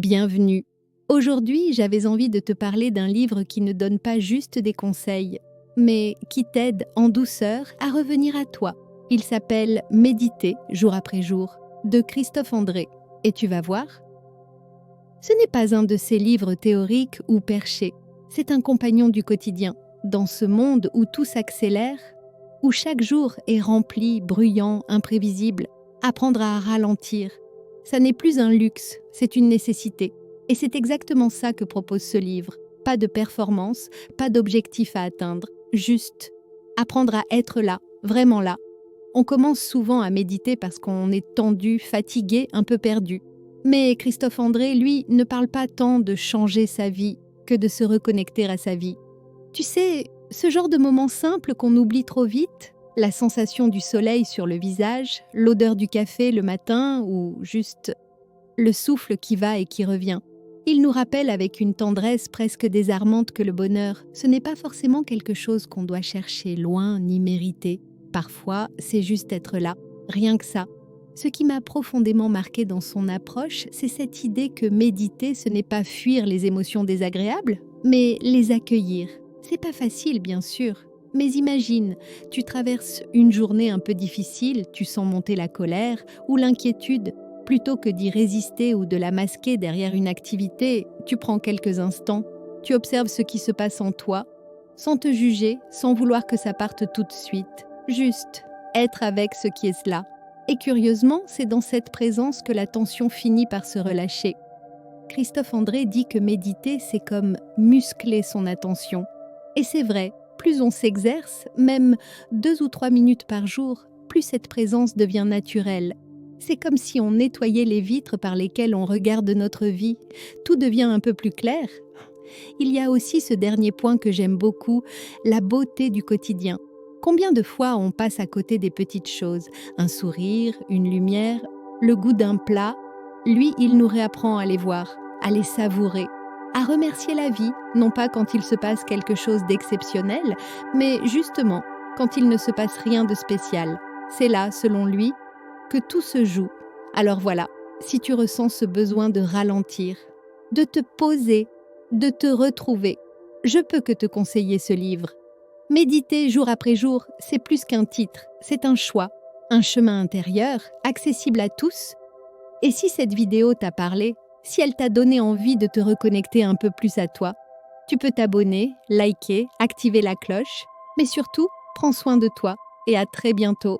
Bienvenue. Aujourd'hui, j'avais envie de te parler d'un livre qui ne donne pas juste des conseils, mais qui t'aide en douceur à revenir à toi. Il s'appelle Méditer jour après jour de Christophe André. Et tu vas voir, ce n'est pas un de ces livres théoriques ou perchés, c'est un compagnon du quotidien. Dans ce monde où tout s'accélère, où chaque jour est rempli, bruyant, imprévisible, apprendre à ralentir, ça n'est plus un luxe, c'est une nécessité. Et c'est exactement ça que propose ce livre. Pas de performance, pas d'objectif à atteindre, juste apprendre à être là, vraiment là. On commence souvent à méditer parce qu'on est tendu, fatigué, un peu perdu. Mais Christophe André, lui, ne parle pas tant de changer sa vie que de se reconnecter à sa vie. Tu sais, ce genre de moment simple qu'on oublie trop vite, la sensation du soleil sur le visage, l'odeur du café le matin ou juste le souffle qui va et qui revient. Il nous rappelle avec une tendresse presque désarmante que le bonheur, ce n'est pas forcément quelque chose qu'on doit chercher loin ni mériter. Parfois, c'est juste être là, rien que ça. Ce qui m'a profondément marqué dans son approche, c'est cette idée que méditer, ce n'est pas fuir les émotions désagréables, mais les accueillir. C'est pas facile, bien sûr, mais imagine, tu traverses une journée un peu difficile, tu sens monter la colère ou l'inquiétude. Plutôt que d'y résister ou de la masquer derrière une activité, tu prends quelques instants, tu observes ce qui se passe en toi, sans te juger, sans vouloir que ça parte tout de suite. Juste être avec ce qui est là. Et curieusement, c'est dans cette présence que la tension finit par se relâcher. Christophe André dit que méditer, c'est comme muscler son attention. Et c'est vrai, plus on s'exerce, même 2 ou 3 minutes par jour, plus cette présence devient naturelle. C'est comme si on nettoyait les vitres par lesquelles on regarde notre vie. Tout devient un peu plus clair. Il y a aussi ce dernier point que j'aime beaucoup, la beauté du quotidien. Combien de fois on passe à côté des petites choses, un sourire, une lumière, le goût d'un plat. Lui, il nous réapprend à les voir, à les savourer, à remercier la vie, non pas quand il se passe quelque chose d'exceptionnel, mais justement quand il ne se passe rien de spécial. C'est là, selon lui, que tout se joue. Alors voilà, si tu ressens ce besoin de ralentir, de te poser, de te retrouver, je peux que te conseiller ce livre. Méditer jour après jour, c'est plus qu'un titre, c'est un choix, un chemin intérieur, accessible à tous. Et si cette vidéo t'a parlé, si elle t'a donné envie de te reconnecter un peu plus à toi, tu peux t'abonner, liker, activer la cloche, mais surtout, prends soin de toi et à très bientôt.